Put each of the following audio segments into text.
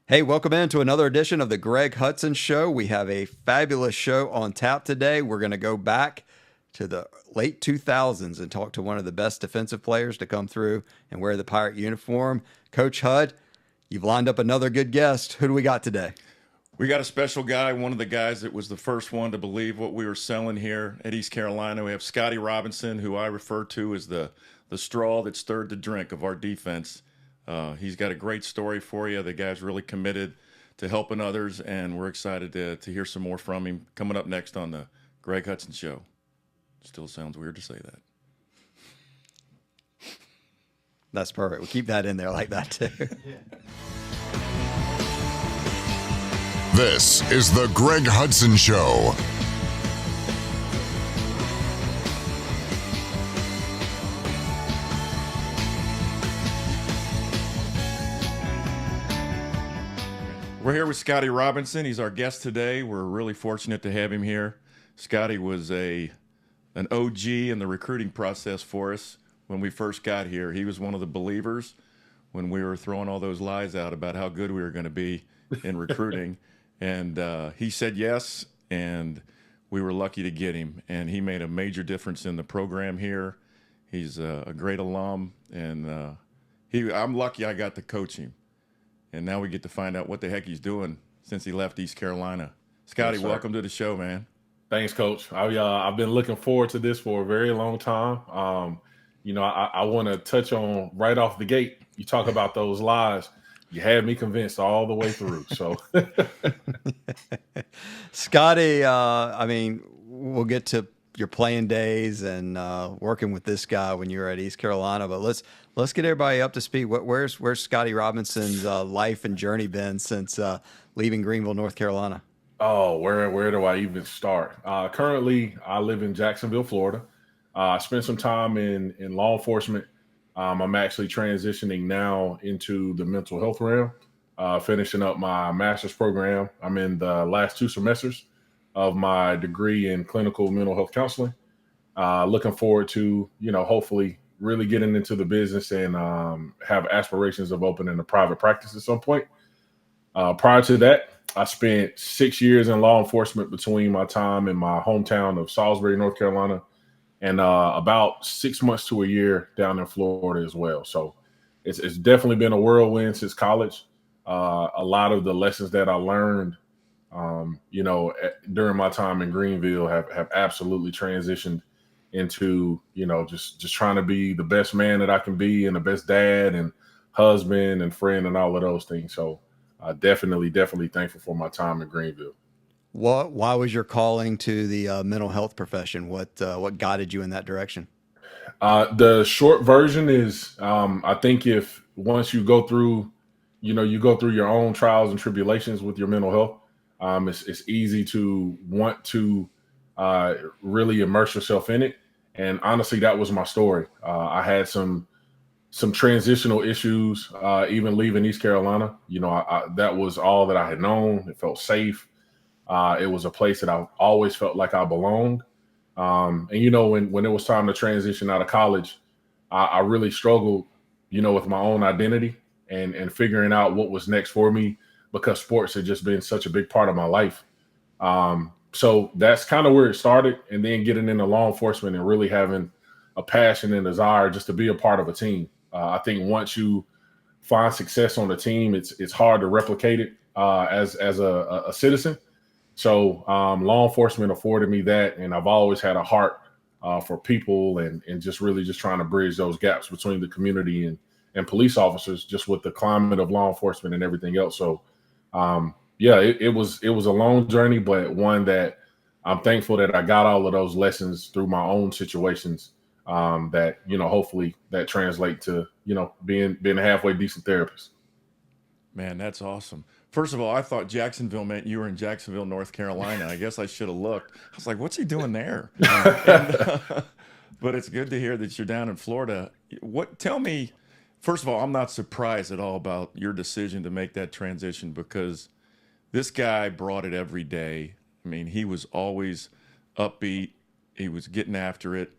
Hey, welcome into another edition of the Greg Hudson Show. We have a fabulous show on tap today. We're going to go back to the late 2000s and talk to one of the best defensive players to come through and wear the Pirate uniform. Coach Hud, you've lined up another good guest. Who do we got today? We got a special guy, one of the guys that was the first one to believe what we were selling here at East Carolina. We have Scotty Robinson, who I refer to as the straw that stirred the drink of our defense. He's got a great story for you. The guy's really committed to helping others, and we're excited to hear some more from him coming up next on the Greg Hudson Show. Still sounds weird to say that. That's perfect. We'll keep that in there like that, too. This is the Greg Hudson Show. We're here with Scotty Robinson. He's our guest today. We're really fortunate to have him here. Scotty was an OG in the recruiting process for us when we first got here. He was one of the believers when we were throwing all those lies out about how good we were going to be in recruiting. And he said yes, and we were lucky to get him. And he made a major difference in the program here. He's a great alum, and I'm lucky I got to coach him. And now we get to find out what the heck he's doing since he left East Carolina. Scotty, Yes, welcome to the show, man. Thanks, Coach. I've been looking forward to this for a very long time. I want to touch on right off the gate. You talk about those lies. You had me convinced all the way through. So, Scotty, we'll get to your playing days and working with this guy when you were at East Carolina, but let's get everybody up to speed. Where's Scotty Robinson's life and journey been since leaving Greenville, North Carolina? oh, where do I even start? Currently, I live in Jacksonville, Florida. I spent some time in law enforcement. I'm actually transitioning now into the mental health realm, finishing up my master's program. I'm in the last 2 semesters of my degree in clinical mental health counseling. Looking forward to, hopefully really getting into the business and have aspirations of opening a private practice at some point. Prior to that, I spent 6 years in law enforcement between my time in my hometown of Salisbury, North Carolina, and about 6 months to a year down in Florida as well. So it's definitely been a whirlwind since college. A lot of the lessons that I learned, during my time in Greenville have absolutely transitioned into, just trying to be the best man that I can be and the best dad and husband and friend and all of those things. So definitely thankful for my time in Greenville. Why was your calling to the mental health profession? What guided you in that direction? The short version is, I think if once you go through, you go through your own trials and tribulations with your mental health, it's easy to want to really immerse yourself in it. And honestly, that was my story. I had some transitional issues, even leaving East Carolina. That was all that I had known. It felt safe. It was a place that I always felt like I belonged. When it was time to transition out of college, I really struggled, with my own identity and figuring out what was next for me because sports had just been such a big part of my life. So that's kind of where it started. And then getting into law enforcement and really having a passion and desire just to be a part of a team. I think once you find success on a team, it's hard to replicate it as a citizen. So law enforcement afforded me that, and I've always had a heart for people and just really just trying to bridge those gaps between the community and police officers, just with the climate of law enforcement and everything else. So it was a long journey, but one that I'm thankful that I got all of those lessons through my own situations. That hopefully that translate to being a halfway decent therapist. Man, that's awesome. First of all, I thought Jacksonville meant you were in Jacksonville, North Carolina. I guess I should have looked. I was like, what's he doing there? But it's good to hear that you're down in Florida. Tell me, first of all, I'm not surprised at all about your decision to make that transition because this guy brought it every day. I mean, he was always upbeat. He was getting after it.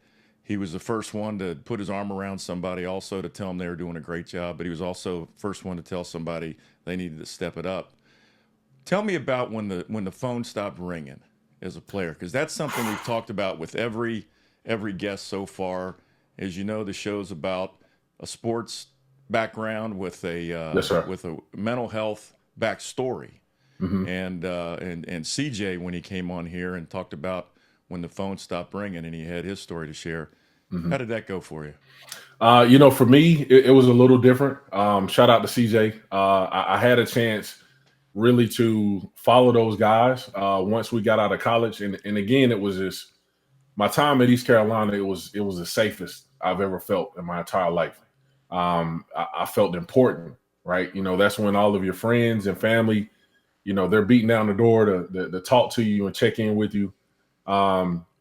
He was the first one to put his arm around somebody, also to tell them they were doing a great job, but he was also first one to tell somebody they needed to step it up. Tell me about when the phone stopped ringing as a player, because that's something we've talked about with every guest so far. As you know, the show's about a sports background with a mental health backstory. Mm-hmm. And CJ, when he came on here and talked about when the phone stopped ringing and he had his story to share, Mm-hmm. how did that go for you? For me, it was a little different. Shout out to CJ. I had a chance really to follow those guys once we got out of college. And again, it was just my time at East Carolina. It was the safest I've ever felt in my entire life. I felt important, right? That's when all of your friends and family, they're beating down the door to talk to you and check in with you.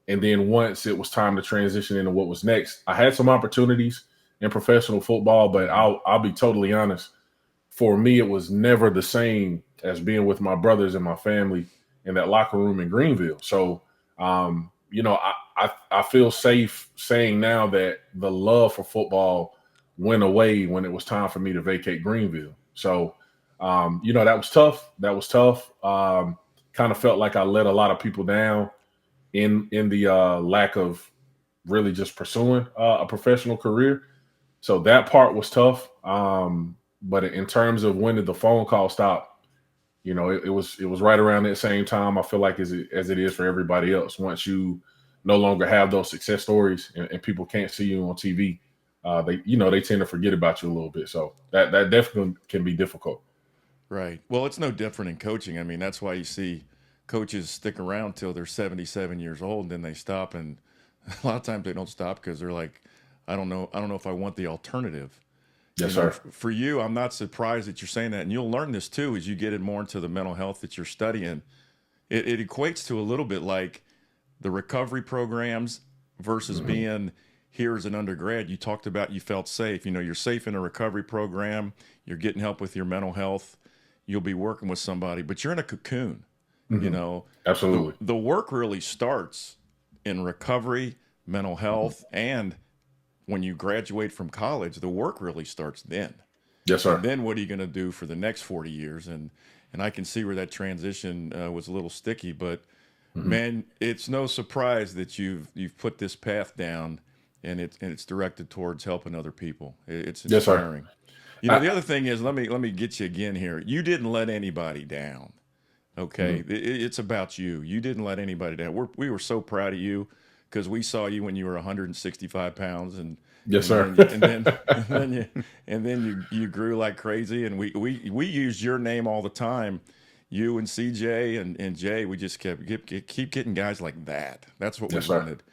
And then once it was time to transition into what was next, I had some opportunities in professional football, but I'll be totally honest. For me, it was never the same as being with my brothers and my family in that locker room in Greenville. So, I feel safe saying now that the love for football went away when it was time for me to vacate Greenville. So, that was tough. Kind of felt like I let a lot of people down in the lack of really just pursuing a professional career. So that part was tough. But in terms of when did the phone call stop, it was right around that same time. I feel like as it is for everybody else. Once you no longer have those success stories and people can't see you on TV, they tend to forget about you a little bit. So that definitely can be difficult. Right. Well, it's no different in coaching. I mean, that's why you see coaches stick around till they're 77 years old and then they stop. And a lot of times they don't stop because they're like, I don't know if I want the alternative. Yes, sir. For you, I'm not surprised that you're saying that. And you'll learn this too as you get more into the mental health that you're studying. It equates to a little bit like the recovery programs versus being here as an undergrad. You talked about you felt safe. You're safe in a recovery program. You're getting help with your mental health. You'll be working with somebody, but you're in a cocoon. Absolutely. The work really starts in recovery, mental health, and when you graduate from college, the work really starts then. Yes, sir. And then what are you going to do for the next 40 years? And I can see where that transition was a little sticky, but man, it's no surprise that you've put this path down, and it's directed towards helping other people. It's inspiring. Yes, sir. The other thing is, let me get you again here. You didn't let anybody down. Okay, it's about you. You didn't let anybody down. We were so proud of you because we saw you when you were 165 pounds, and yes, sir. And then you grew like crazy, and we used your name all the time. You and CJ and Jay, we just keep getting guys like that. That's what we wanted.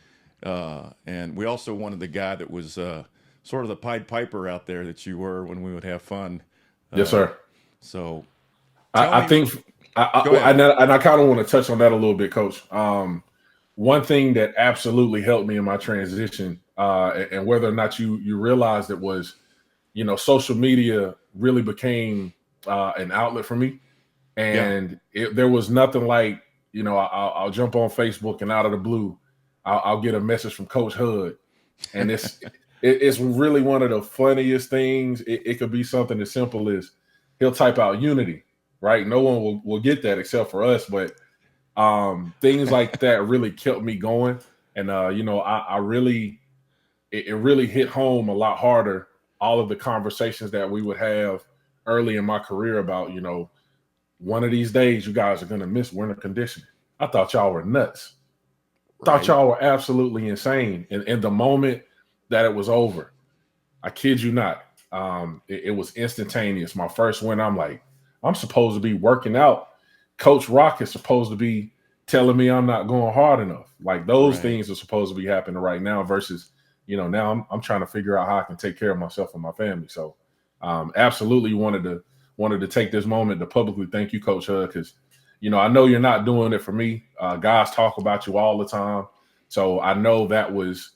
And we also wanted the guy that was sort of the Pied Piper out there that you were when we would have fun. Yes, sir. So I think I kind of want to touch on that a little bit, Coach. One thing that absolutely helped me in my transition, and whether or not you realized it was, social media really became an outlet for me. And there was nothing like, I'll jump on Facebook and out of the blue, I'll get a message from Coach Hud. And it's really one of the funniest things. It could be something as simple as he'll type out Unity, right? No one will get that except for us. But things like that really kept me going. And, it really hit home a lot harder, all of the conversations that we would have early in my career about, one of these days you guys are going to miss winter conditioning. I thought y'all were nuts. Thought y'all were absolutely insane. And the moment that it was over, I kid you not, it was instantaneous. My first win, I'm like, I'm supposed to be working out. Coach Rock is supposed to be telling me I'm not going hard enough. Like those things are supposed to be happening right now versus, now I'm trying to figure out how I can take care of myself and my family. So absolutely wanted to take this moment to publicly thank you, Coach Hud, because, I know you're not doing it for me. Guys talk about you all the time. So I know that was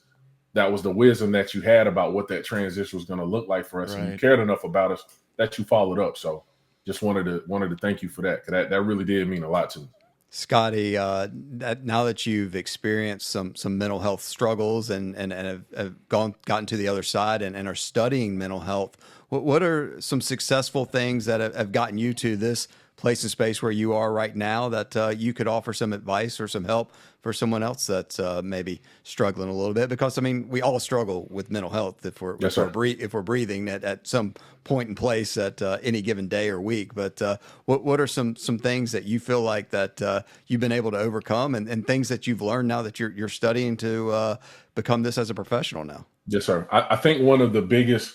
the wisdom that you had about what that transition was going to look like for us. And you cared enough about us that you followed up. So just wanted to thank you for that. Because that really did mean a lot to me. Scotty, now that you've experienced some mental health struggles and have gotten to the other side and are studying mental health, what are some successful things that have gotten you to this place and space where you are right now that you could offer some advice or some help for someone else that's maybe struggling a little bit? Because I mean, we all struggle with mental health if we're Yes, if we're breathing at some point and place at any given day or week. But what are some things that you feel like that you've been able to overcome, and things that you've learned now that you're studying to become this as a professional now? Yes, sir. I think one of the biggest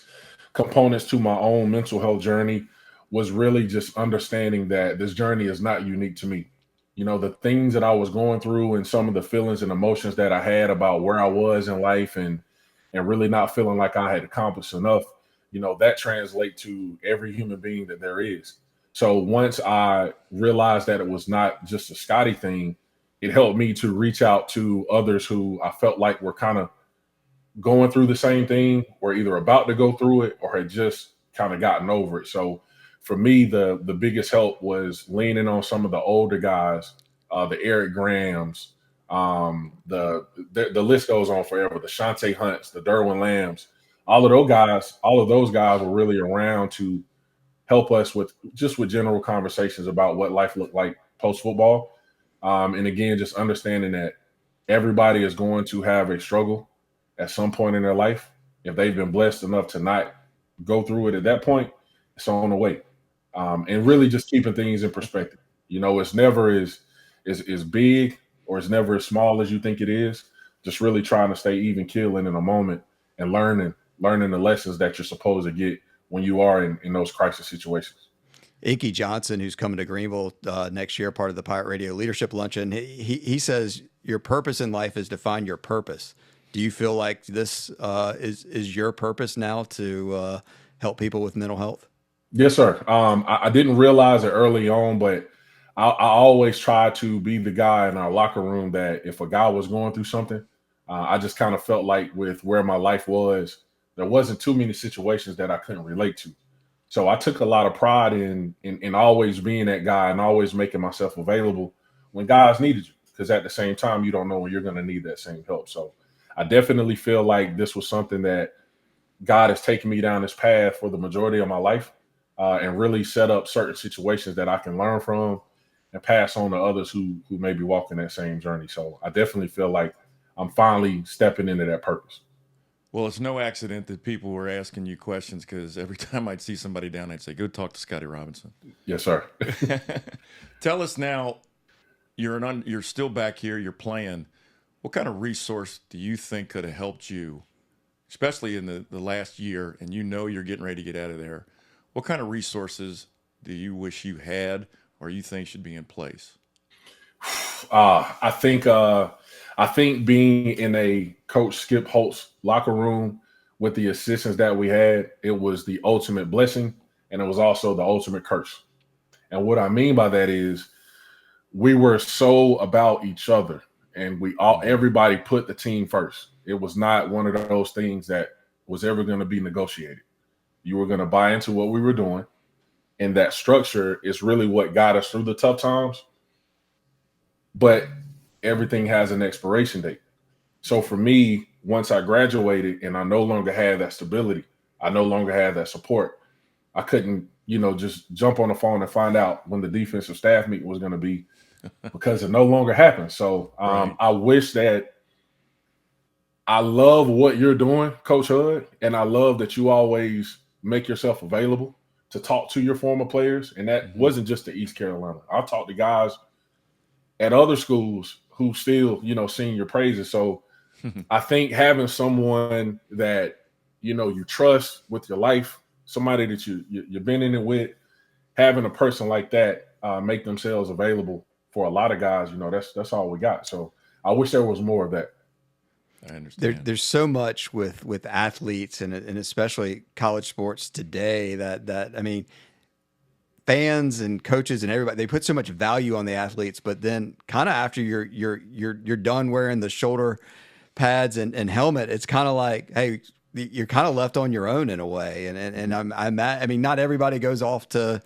components to my own mental health journey was really just understanding that this journey is not unique to me. You know, the things that I was going through and some of the feelings and emotions that I had about where I was in life and really not feeling like I had accomplished enough, you know, that translates to every human being that there is. So once I realized that it was not just a Scotty thing, it helped me to reach out to others who I felt like were kind of going through the same thing, or either about to go through it, or had just kind of gotten over it. So for me, the biggest help was leaning on some of the older guys, the Eric Grahams, the list goes on forever. The Shantae Hunts, the Derwin Lambs, all of those guys were really around to help us with general conversations about what life looked like post football. And again, just understanding that everybody is going to have a struggle at some point in their life. If they've been blessed enough to not go through it at that point, it's on the way. And really just keeping things in perspective. You know, it's never as big, or it's never as small as you think it is. Just really trying to stay even keeling in a moment and learning the lessons that you're supposed to get when you are in those crisis situations. Inky Johnson, who's coming to Greenville next year, part of the Pirate Radio Leadership Luncheon, he says your purpose in life is to find your purpose. Do you feel like this is your purpose now to help people with mental health? Yes, sir. I didn't realize it early on, but I always try to be the guy in our locker room that if a guy was going through something, I just kind of felt like with where my life was, there wasn't too many situations that I couldn't relate to. So I took a lot of pride in always being that guy and always making myself available when guys needed you, because at the same time, you don't know when you're going to need that same help. So I definitely feel like this was something that God has taken me down this path for the majority of my life, and really set up certain situations that I can learn from and pass on to others who may be walking that same journey. So I definitely feel like I'm finally stepping into that purpose. Well, it's no accident that people were asking you questions, because every time I'd see somebody down, I'd say, go talk to Scotty Robinson. Yes, sir. Tell us now, you're still back here, you're playing. What kind of resource do you think could have helped you, especially in the last year, and you know you're getting ready to get out of there? What kind of resources do you wish you had, or you think should be in place? I think being in a Coach Skip Holtz locker room with the assistants that we had, it was the ultimate blessing, and it was also the ultimate curse. And what I mean by that is we were so about each other, and everybody put the team first. It was not one of those things that was ever going to be negotiated. You were going to buy into what we were doing, and that structure is really what got us through the tough times. But everything has an expiration date. So for me, once I graduated and I no longer had that stability, I no longer had that support, I couldn't, just jump on the phone and find out when the defensive staff meeting was going to be, because it no longer happened. So Right. I wish that I love what you're doing, Coach Hud, and I love that you always make yourself available to talk to your former players. And that wasn't just to East Carolina. I've talked to guys at other schools who still, sing your praises. So I think having someone that, you trust with your life, somebody that you've been in it with, having a person like that make themselves available for a lot of guys, that's all we got. So I wish there was more of that. I understand. There's so much with athletes and especially college sports today that I mean, fans and coaches and everybody, they put so much value on the athletes, but then kind of after you're done wearing the shoulder pads and helmet, it's kind of like, hey, you're kind of left on your own in a way. And I mean, not everybody goes off to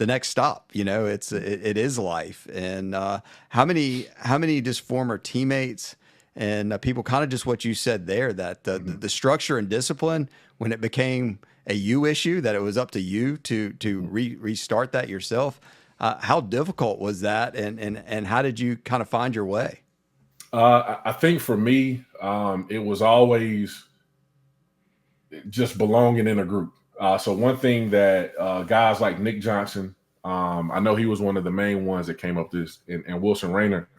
the next stop. It is life. And how many just former teammates and people, kind of just what you said there, that the structure and discipline, when it became a you issue, that it was up to you to restart that yourself. How difficult was that, and how did you kind of find your way? I think for me, it was always just belonging in a group. So one thing that guys like Nick Johnson, I know he was one of the main ones that came up this, and Wilson Rayner,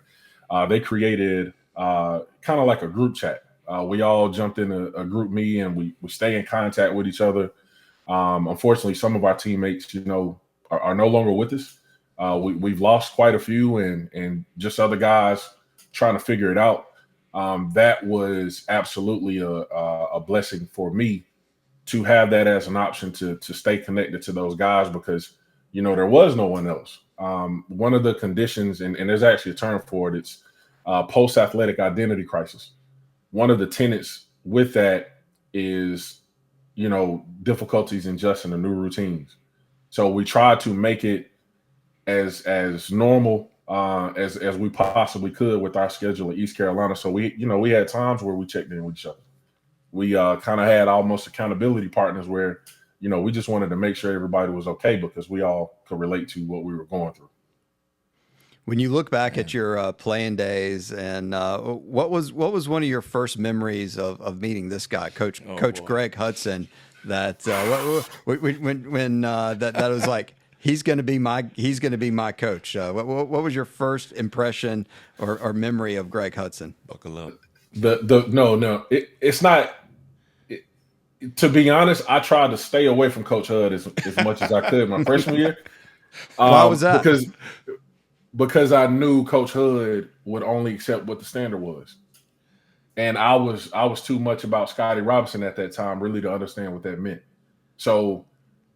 they created kind of like a group chat. We all jumped in a group me, and we stay in contact with each other. Unfortunately, some of our teammates, are no longer with us. We've lost quite a few, and just other guys trying to figure it out. That was absolutely a blessing for me to have that as an option to stay connected to those guys, because, there was no one else. One of the conditions, and there's actually a term for it, it's post-athletic identity crisis. One of the tenets with that is, difficulties in adjusting to new routines. So we try to make it as normal as we possibly could with our schedule in East Carolina. So we had times where we checked in with each other. We kind of had almost accountability partners where, we just wanted to make sure everybody was okay, because we all could relate to what we were going through. When you look back at your playing days, and what was one of your first memories of meeting this guy, Coach Greg Hudson? That when that was like, he's going to be my coach. What was your first impression or memory of Greg Hudson? Buckle up. It's not. To be honest, I tried to stay away from Coach Hud as much as I could my freshman year. Why was that? Because I knew Coach Hud would only accept what the standard was, and I was too much about Scotty Robinson at that time really to understand what that meant. So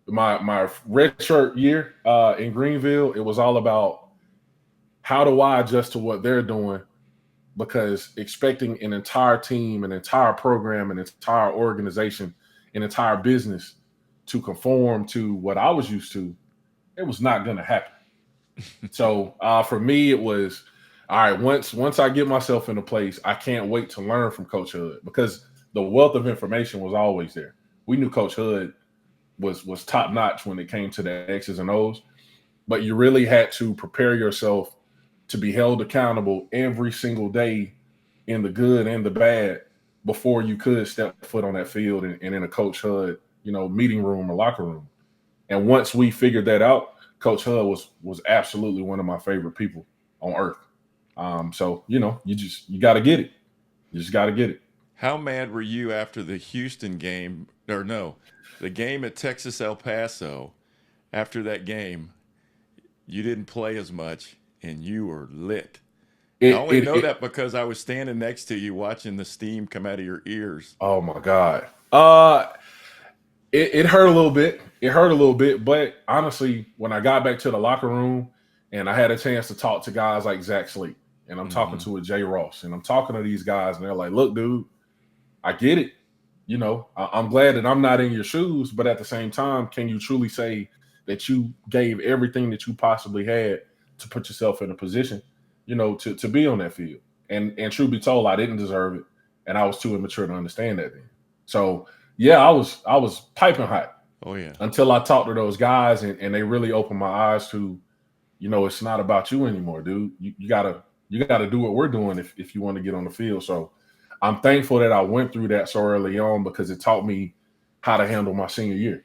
my redshirt year in Greenville, it was all about how do I adjust to what they're doing, because expecting an entire team, an entire program, an entire organization, an entire business to conform to what I was used to, it was not going to happen. So for me, it was, all right, once I get myself in a place, I can't wait to learn from Coach Hud, because the wealth of information was always there. We knew Coach Hud was top notch when it came to the X's and O's, but you really had to prepare yourself to be held accountable every single day, in the good and the bad, before you could step foot on that field and in a Coach Hud, meeting room or locker room. And once we figured that out, Coach Hud was absolutely one of my favorite people on earth. So, you got to get it. You just got to get it. How mad were you after the Houston game, the game at Texas El Paso? After that game, you didn't play as much, and you were lit. I only know that because I was standing next to you watching the steam come out of your ears. Oh, my God. It hurt a little bit. It hurt a little bit. But honestly, when I got back to the locker room and I had a chance to talk to guys like Zach Sleep, and I'm talking to a Jay Ross, and I'm talking to these guys, and they're like, look, dude, I get it. I'm glad that I'm not in your shoes. But at the same time, can you truly say that you gave everything that you possibly had to put yourself in a position, to be on that field? And truth be told, I didn't deserve it, and I was too immature to understand that then. So yeah, I was piping hot. Oh yeah. Until I talked to those guys, and they really opened my eyes to, it's not about you anymore, dude. You gotta do what we're doing if you want to get on the field. So I'm thankful that I went through that so early on, because it taught me how to handle my senior year.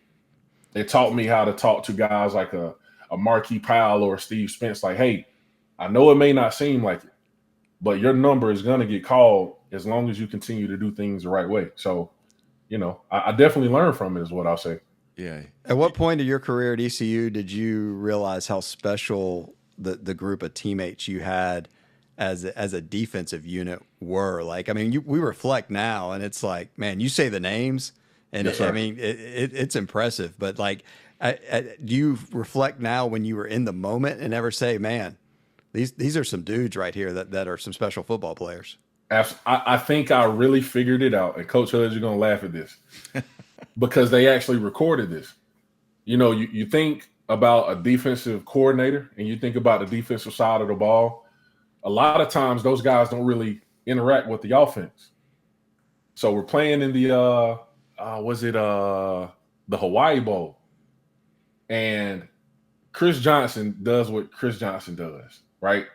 It taught me how to talk to guys like a Marquis Powell or Steve Spence, like, hey, I know it may not seem like it, but your number is going to get called as long as you continue to do things the right way. So, I definitely learned from it, is what I'll say. Yeah. At what point of your career at ECU did you realize how special the group of teammates you had as a defensive unit were? Like, I mean, we reflect now, and it's like, man, you say the names, and yes, it's impressive. But like, do you reflect now when you were in the moment and ever say, man, these are some dudes right here that are some special football players? I think I really figured it out. And Coach Hud, you're going to laugh at this because they actually recorded this. You think about a defensive coordinator and you think about the defensive side of the ball, a lot of times those guys don't really interact with the offense. So we're playing in the the Hawaii Bowl, and Chris Johnson does what Chris Johnson does, right?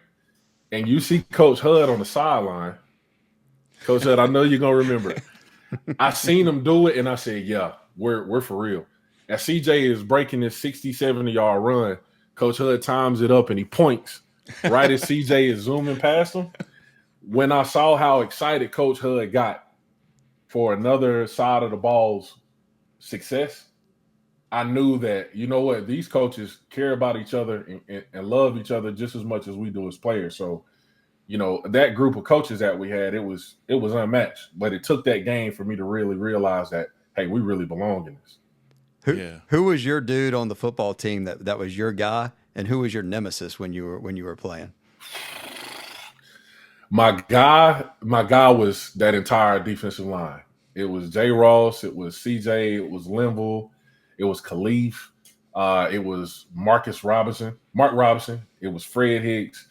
And you see Coach Hud on the sideline. Coach Hud, I know you're gonna remember it. I seen him do it, and I said, "Yeah, we're for real." As CJ is breaking this 60, 70-yard run, Coach Hud times it up, and he points right as CJ is zooming past him. When I saw how excited Coach Hud got for another side of the ball's success, I knew that, you know what, these coaches care about each other and love each other just as much as we do as players. So, you know, that group of coaches that we had, it was unmatched. But it took that game for me to really realize that, hey, we really belong in this. Who was your dude on the football team that was your guy, and who was your nemesis when you were playing? My guy was that entire defensive line. It was Jay Ross, it was CJ, it was Linville, it was Khalif, it was Mark Robinson, it was Fred Hicks.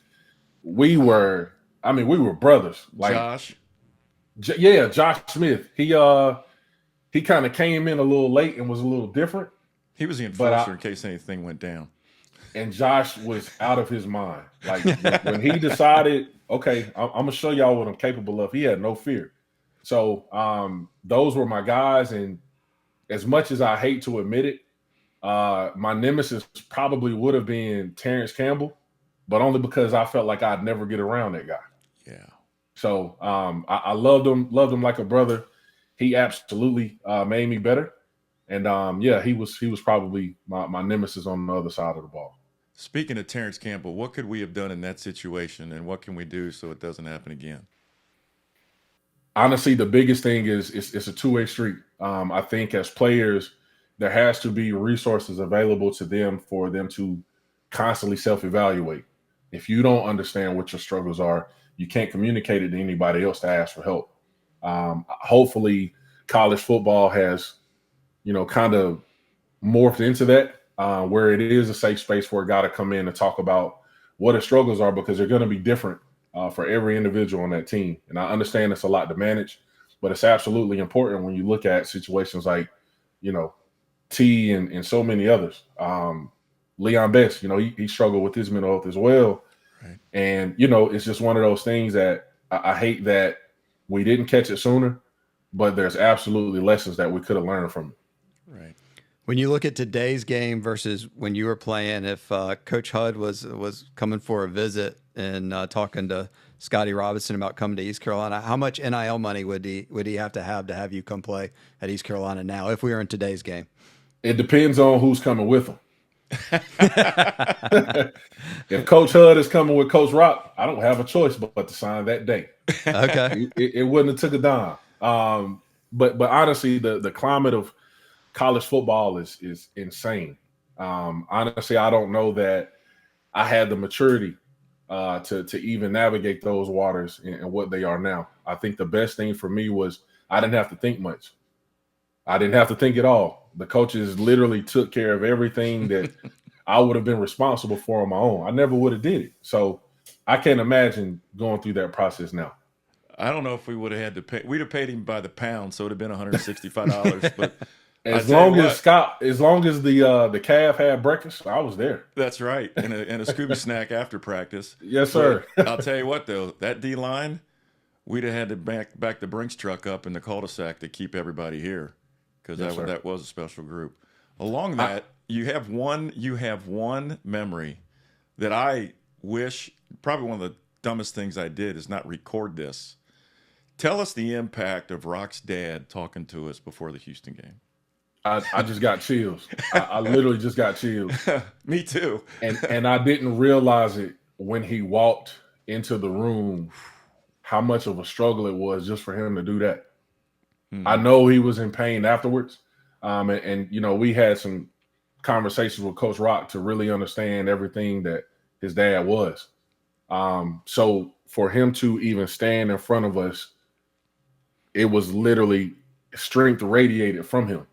We were brothers. Like Josh. Josh Smith. He kind of came in a little late and was a little different. He was the enforcer in case anything went down. And Josh was out of his mind. Like when he decided, okay, I'm going to show y'all what I'm capable of, he had no fear. So those were my guys. And as much as I hate to admit it, my nemesis probably would have been Terrence Campbell, but only because I felt like I'd never get around that guy. Yeah. So I loved him like a brother. He absolutely made me better. And he was probably my nemesis on the other side of the ball. Speaking of Terrence Campbell, what could we have done in that situation, and what can we do so it doesn't happen again? Honestly, the biggest thing is it's a two-way street. I think as players, there has to be resources available to them for them to constantly self-evaluate. If you don't understand what your struggles are, you can't communicate it to anybody else to ask for help. Hopefully, college football has, kind of morphed into that, where it is a safe space for a guy to come in and talk about what his struggles are, because they're going to be different for every individual on that team. And I understand it's a lot to manage, but it's absolutely important when you look at situations like, T and so many others. Leon Best, he struggled with his mental health as well. Right. And, it's just one of those things that I hate that we didn't catch it sooner, but there's absolutely lessons that we could have learned from it. Right. When you look at today's game versus when you were playing, if Coach Hud was coming for a visit and talking to Scotty Robinson about coming to East Carolina, how much NIL money would he have to have you come play at East Carolina now if we were in today's game? It depends on who's coming with him. If Coach Hud is coming with Coach Rock, I don't have a choice but to sign that day. Okay. It wouldn't have took a dime. But honestly, the climate of college football is insane. Honestly, I don't know that I had the maturity to even navigate those waters and what they are now. I think the best thing for me was I didn't have to think much. I didn't have to think at all. The coaches literally took care of everything that I would have been responsible for on my own. I never would have did it. So I can't imagine going through that process now. I don't know if we would have had to pay. We'd have paid him by the pound, so it would have been $165. But as long as the calf had breakfast, I was there. That's right, and a Scooby snack after practice. Yes, sir. I'll tell you what, though, that D line, we'd have had to back the Brinks truck up in the cul-de-sac to keep everybody here, because that was a special group. Along that, you have one memory that I wish, probably one of the dumbest things I did is not record this. Tell us the impact of Rock's dad talking to us before the Houston game. I just got chills. I literally just got chills. Me too. And I didn't realize it when he walked into the room, how much of a struggle it was just for him to do that. I know he was in pain afterwards. And we had some conversations with Coach Rock to really understand everything that his dad was. So for him to even stand in front of us, it was literally strength radiated from him.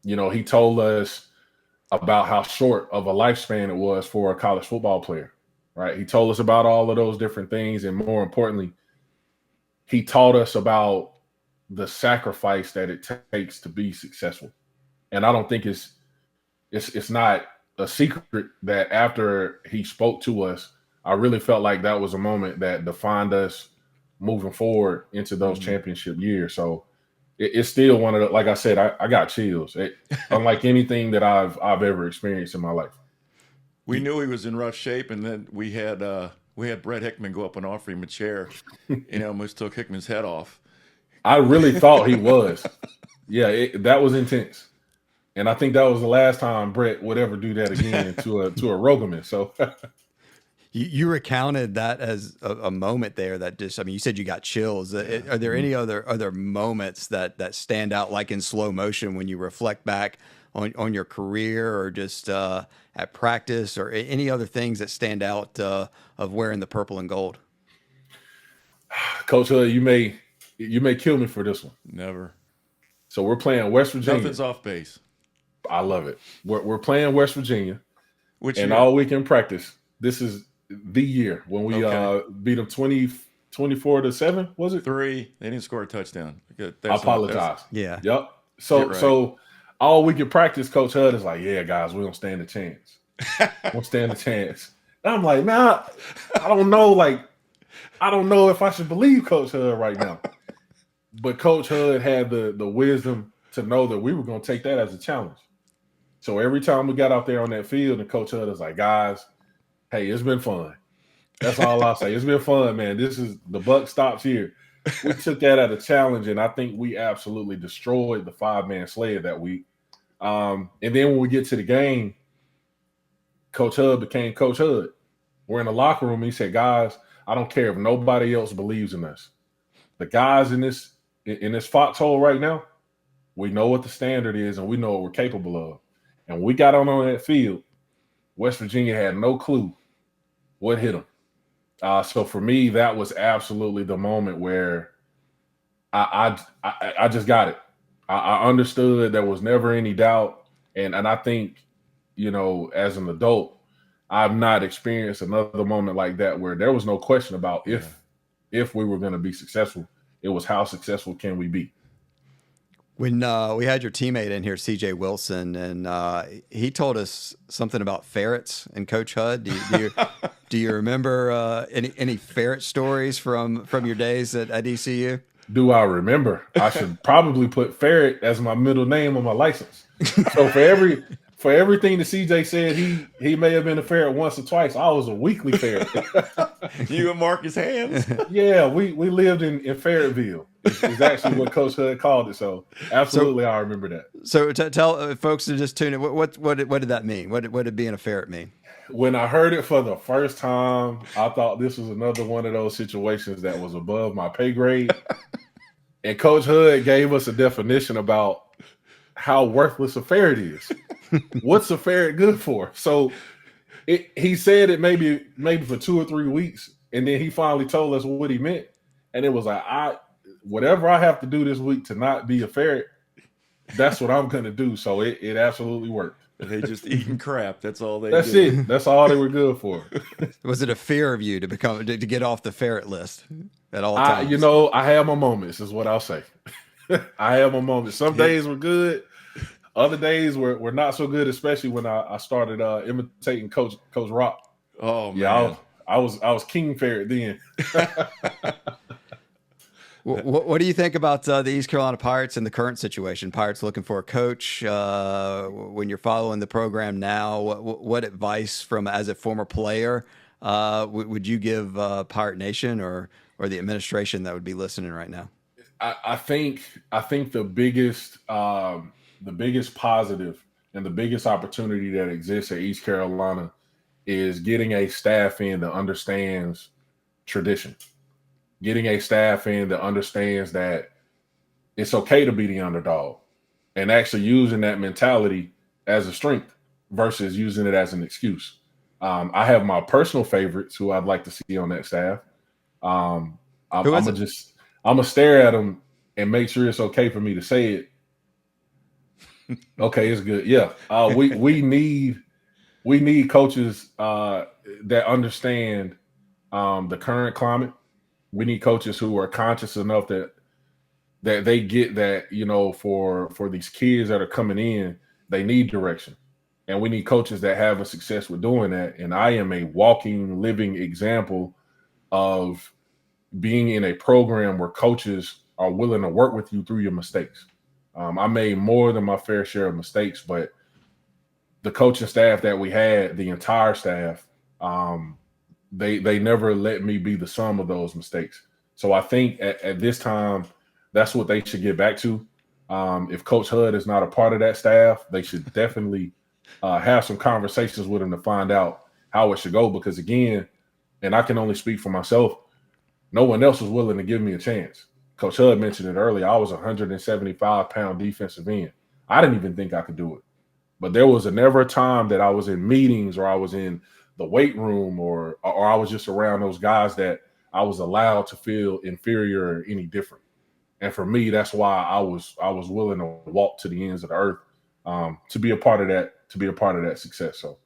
He told us about how short of a lifespan it was for a college football player, right? He told us about all of those different things. And more importantly, he taught us about the sacrifice that it takes to be successful. And I don't think it's not a secret that after he spoke to us, I really felt like that was a moment that defined us moving forward into those championship years. So it's still one of the, like I said, I got chills. Unlike anything that I've ever experienced in my life. We knew he was in rough shape, and then we had Brett Hickman go up and offer him a chair, and almost took Hickman's head off. I really thought he was. Yeah, that was intense. And I think that was the last time Brett would ever do that again to a Rogaman. So you recounted that as a moment there that just, I mean, you said you got chills. Are there any other moments that stand out, like in slow motion, when you reflect back on your career, or just at practice, or any other things that stand out of wearing the purple and gold? Coach Hud, you may kill me for this one. Never. So we're playing West Virginia. Nothing's off base. I love it. We're playing West Virginia. And all week in practice, this is the year when we beat them 24-7, was it? 3. They didn't score a touchdown. I apologize. Yeah. Yep. So all week in practice, Coach Hud is like, yeah, guys, we don't stand a chance. Won't stand a chance. And I'm like, man, I don't know. Like, I don't know if I should believe Coach Hud right now. But Coach Hud had the wisdom to know that we were going to take that as a challenge. So every time we got out there on that field, and Coach Hud is like, guys, hey, it's been fun. That's all I'll say. It's been fun, man. The buck stops here. We took that as a challenge, and I think we absolutely destroyed the 5-man sled that week. And then when we get to the game, Coach Hud became Coach Hud. We're in the locker room, and he said, guys, I don't care if nobody else believes in us. The guys in this foxhole right now, we know what the standard is, and we know what we're capable of. And we got on that field, West Virginia had no clue what hit them. So for me, that was absolutely the moment where I just got it. I understood there was never any doubt. And I think, as an adult, I've not experienced another moment like that where there was no question about if we were going to be successful. It was how successful can we be. When we had your teammate in here, CJ Wilson, and he told us something about ferrets and Coach Hud. Do you remember any ferret stories from your days at ECU? Do I remember? I should probably put ferret as my middle name on my license. So for everything that CJ said, he may have been a ferret once or twice. I was a weekly ferret. You and Marcus Hands? Yeah, we lived in Ferretville. It's actually what Coach Hud called it. So absolutely, I remember that. So tell folks to just tune in. What did that mean? What did being a ferret mean? When I heard it for the first time, I thought this was another one of those situations that was above my pay grade. And Coach Hud gave us a definition about how worthless a ferret is. What's a ferret good for? So he said it maybe for 2 or 3 weeks, and then he finally told us what he meant. And it was like, whatever I have to do this week to not be a ferret, that's what I'm going to do. So it absolutely worked. They just eating crap. That's all they That's do. it. That's all they were good for. Was it a fear of you to get off the ferret list at all times? I have my moments, is what I'll say. I have my moments. Some days were good. Other days were not so good, especially when I started imitating Coach Rock. Oh man. Yeah, I was King Ferret then. What do you think about the East Carolina Pirates and the current situation? Pirates looking for a coach. When you're following the program now, what advice as a former player would you give Pirate Nation or the administration that would be listening right now? I think the biggest positive and the biggest opportunity that exists at East Carolina is getting a staff in that understands tradition. Getting a staff in that understands that it's okay to be the underdog and actually using that mentality as a strength versus using it as an excuse. I have my personal favorites who I'd like to see on that staff. I'm gonna stare at them and make sure it's okay for me to say it. Okay, it's good. Yeah, we need coaches that understand the current climate. We need coaches who are conscious enough that they get that, for these kids that are coming in, they need direction, and we need coaches that have a success with doing that. And I am a walking, living example of being in a program where coaches are willing to work with you through your mistakes. I made more than my fair share of mistakes, but the coaching staff that we had, the entire staff, they never let me be the sum of those mistakes. So I think at this time, that's what they should get back to. If Coach Hud is not a part of that staff, they should definitely have some conversations with him to find out how it should go. Because again, and I can only speak for myself, no one else was willing to give me a chance. Coach Hud mentioned it earlier. I was a 175-pound defensive end. I didn't even think I could do it. But there was never a time that I was in meetings or I was in the weight room or I was just around those guys that I was allowed to feel inferior or any different. And for me, that's why I was willing to walk to the ends of the earth to be a part of that success. So,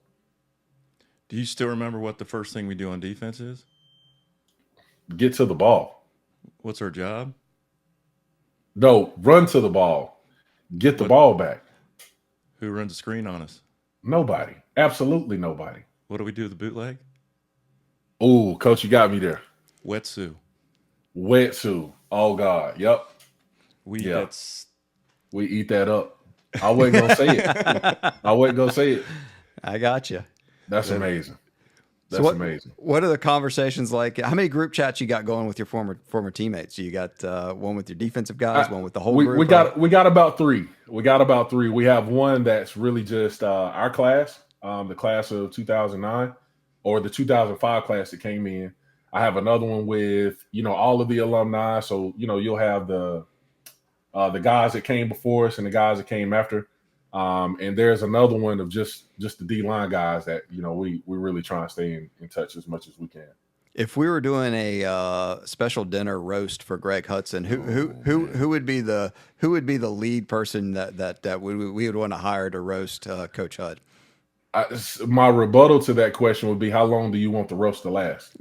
Do you still remember what the first thing we do on defense is? get to the ball. What's our job? No, run to the ball. Get the ball back. Who runs the screen on us? Nobody. Absolutely nobody. What do we do with the bootleg? Oh, Coach, you got me there. Wetsuit. Wetsuit. Oh, God. Yep. We eat that up. I wasn't going to say it. I wasn't going to say it. I got you. That's amazing. That's amazing. What are the conversations like? How many group chats you got going with your former teammates? You got one with your defensive guys, one with the whole group? We got about three. We have one that's really just our class, the class of 2009, or the 2005 class that came in. I have another one with all of the alumni. So you'll have the guys that came before us and the guys that came after. And there's another one of just the D-line guys that, we really try and stay in touch as much as we can. If we were doing a special dinner roast for Greg Hudson, who would be the lead person that we would want to hire to roast Coach Hud? My rebuttal to that question would be, how long do you want the roast to last?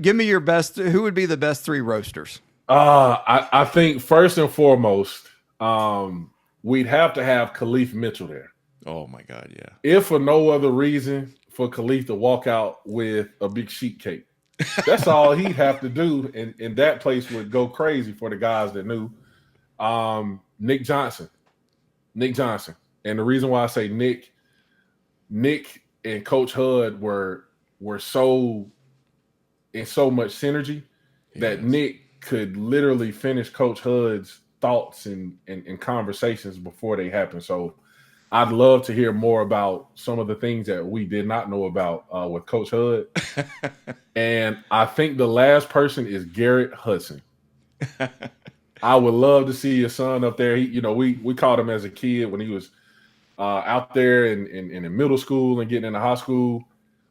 Give me your best. Who would be the best three roasters? I think first and foremost, we'd have to have Khalif Mitchell there. Oh my God, yeah. If for no other reason, for Khalif to walk out with a big sheet cake. That's all he'd have to do, and that place would go crazy for the guys that knew. Nick Johnson. And the reason why I say Nick and Coach Hud were so in so much synergy that Nick could literally finish Coach Hud's thoughts and conversations before they happen. So I'd love to hear more about some of the things that we did not know about with Coach Hud. And I think the last person is Garrett Hudson. I would love to see your son up there. We caught him as a kid when he was out there in middle school and getting into high school.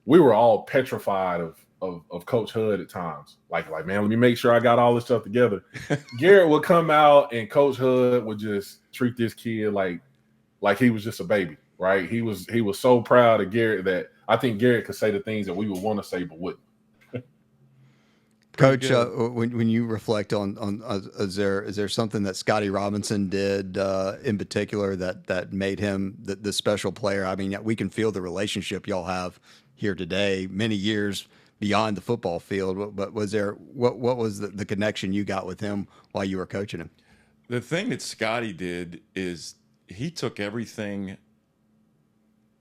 We were all petrified of Coach Hud at times. Like, man, let me make sure I got all this stuff together. Garrett would come out and Coach Hud would just treat this kid like he was just a baby, right? He was so proud of Garrett that I think Garrett could say the things that we would want to say but wouldn't. Coach, when you reflect on is there something that Scotty Robinson did in particular that made him the special player? I mean, we can feel the relationship y'all have here today, many years beyond the football field. But was there what was the connection you got with him while you were coaching him? The thing that Scotty did is he took everything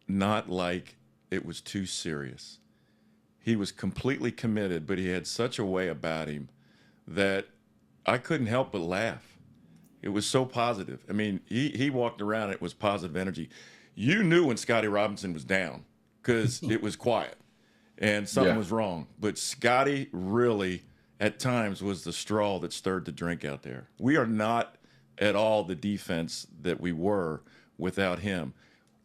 not like it was too serious. He was completely committed, but he had such a way about him that I couldn't help but laugh. It was so positive. I mean, he walked around, it was positive energy. You knew when Scotty Robinson was down because it was quiet and something was wrong. But Scotty really, at times, was the straw that stirred the drink out there. We are not at all the defense that we were without him.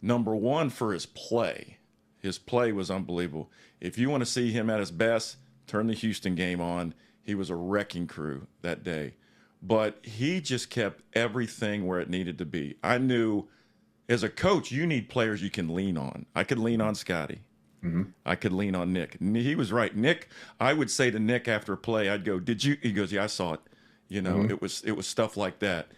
Number one, for his play. His play was unbelievable. If you want to see him at his best, turn the Houston game on. He was a wrecking crew that day. but he just kept everything where it needed to be. I knew as a coach, you need players you can lean on. I could lean on Scotty. I could lean on Nick. He was right. Nick, I would say to Nick after a play, I'd go, "Did you?" He goes, "Yeah, I saw it." You know, it was stuff like that.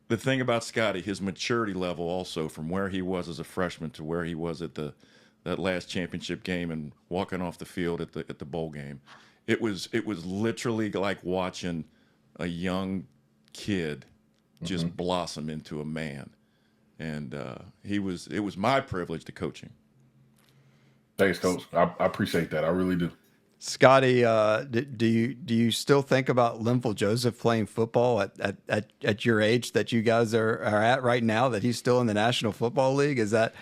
The thing about Scotty, his maturity level also from where he was as a freshman to where he was at that last championship game and walking off the field at the bowl game. It was literally like watching a young kid just blossom into a man. And it was my privilege to coach him. Thanks, Coach. I appreciate that. I really do. Scotty, do you still think about Linville Joseph playing football at your age that you guys are at right now? That he's still in the National Football League? Does that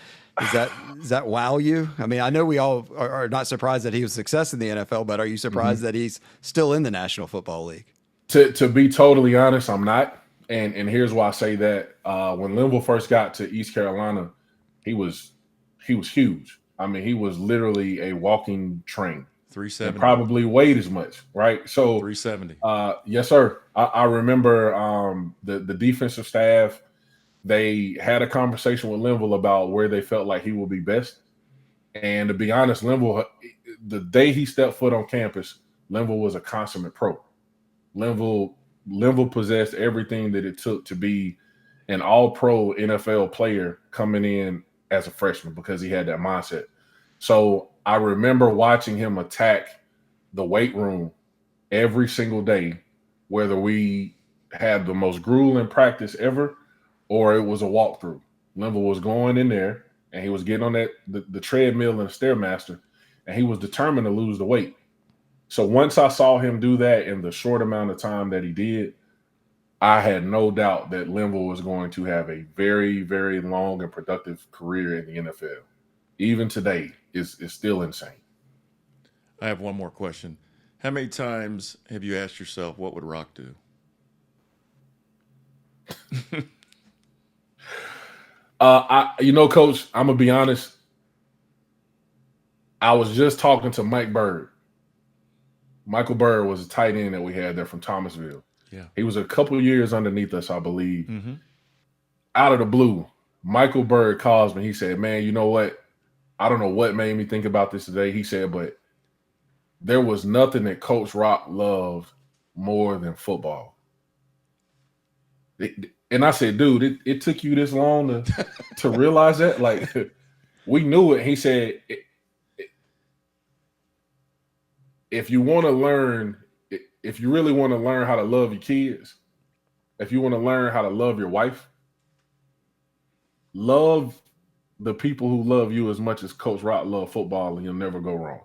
wow you? I mean, I know we all are not surprised that he was a success in the NFL, but are you surprised that he's still in the National Football League? To be totally honest, I'm not. And here's why I say that. When Linville first got to East Carolina, he was huge. I mean, he was literally a walking train. 370. Probably weighed as much, right? So 370. Yes, sir. I remember the defensive staff, they had a conversation with Linville about where they felt like he would be best. And to be honest, Linville, the day he stepped foot on campus, Linville was a consummate pro. Linville possessed everything that it took to be an all-pro NFL player coming in as a freshman because he had that mindset. So I remember watching him attack the weight room every single day, whether we had the most grueling practice ever or it was a walkthrough. Linville was going in there and he was getting on the treadmill and the Stairmaster, and he was determined to lose the weight. So once I saw him do that in the short amount of time that he did, I had no doubt that Linville was going to have a very, very long and productive career in the NFL. Even today is still insane. I have one more question. How many times have you asked yourself, what would Rock do? Coach, I'm going to be honest. I was just talking to Mike Bird. Michael Bird was a tight end that we had there from Thomasville. Yeah. He was a couple of years underneath us, I believe. Out of the blue, Michael Bird calls me. He said, "Man, you know what? I don't know what made me think about this today." He said, "But there was nothing that Coach Rock loved more than football." And I said, "Dude, it took you this long to realize that? Like, we knew it." He said, if you want to learn, if you really want to learn how to love your kids, if you want to learn how to love your wife, love the people who love you as much as Coach Rock loved football, and you'll never go wrong."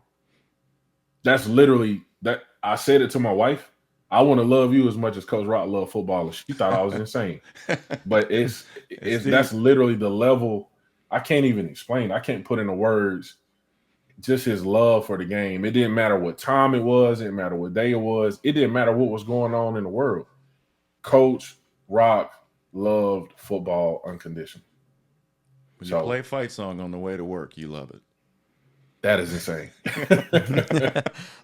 That's literally that. I said it to my wife. I want to love you as much as Coach Rock loved football, and she thought I was insane. But that's literally the level. I can't even explain. I can't put into words just his love for the game. It didn't matter what time it was. It didn't matter what day it was. It didn't matter what was going on in the world. Coach Rock loved football unconditionally. When you play a fight song on the way to work, you love it. That is insane.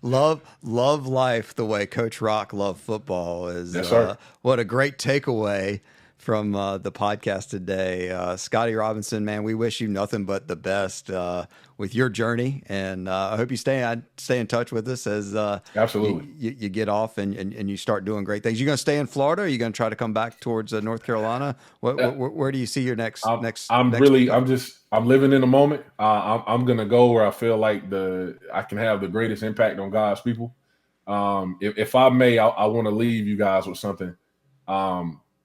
love life the way Coach Rock loved football is yes, sir. What a great takeaway from the podcast today. Scotty Robinson, man, we wish you nothing but the best with your journey, and I hope you stay in touch with us as absolutely you get off and you start doing great things. You going to stay in Florida? Or are you going to try to come back towards North Carolina? Where do you see your next? I'm living in the moment. I'm going to go where I feel like I can have the greatest impact on God's people. If I may, I want to leave you guys with something.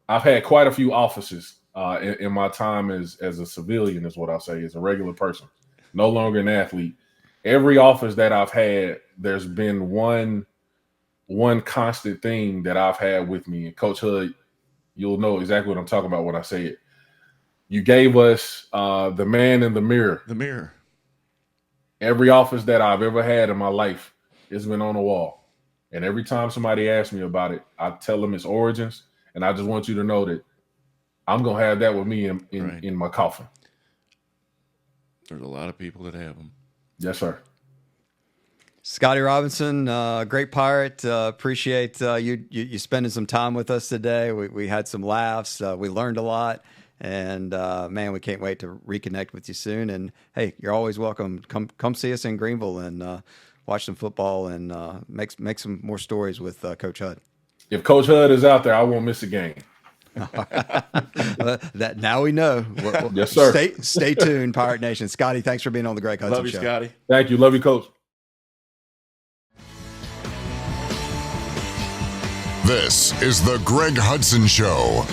I've had quite a few offices in my time as a civilian, is what I'll say, as a regular person, no longer an athlete. Every office that I've had, there's been one constant thing that I've had with me. And Coach Hud, you'll know exactly what I'm talking about when I say it. You gave us the man in the mirror. The mirror. Every office that I've ever had in my life has been on the wall. And every time somebody asks me about it, I tell them its origins. And I just want you to know that I'm going to have that with me in my coffin. There's a lot of people that have them. Yes, sir. Scotty Robinson, great Pirate. Appreciate you spending some time with us today. We had some laughs. We learned a lot. And man, we can't wait to reconnect with you soon. And hey, you're always welcome. Come see us in Greenville and watch some football and make some more stories with Coach Hud. If Coach Hud is out there, I won't miss a game. That now we know. Yes, sir. Stay tuned, Pirate Nation. Scotty, thanks for being on the Greg Hudson Love you, Show. Scotty. Thank you. Love you, Coach. This is the Greg Hudson Show.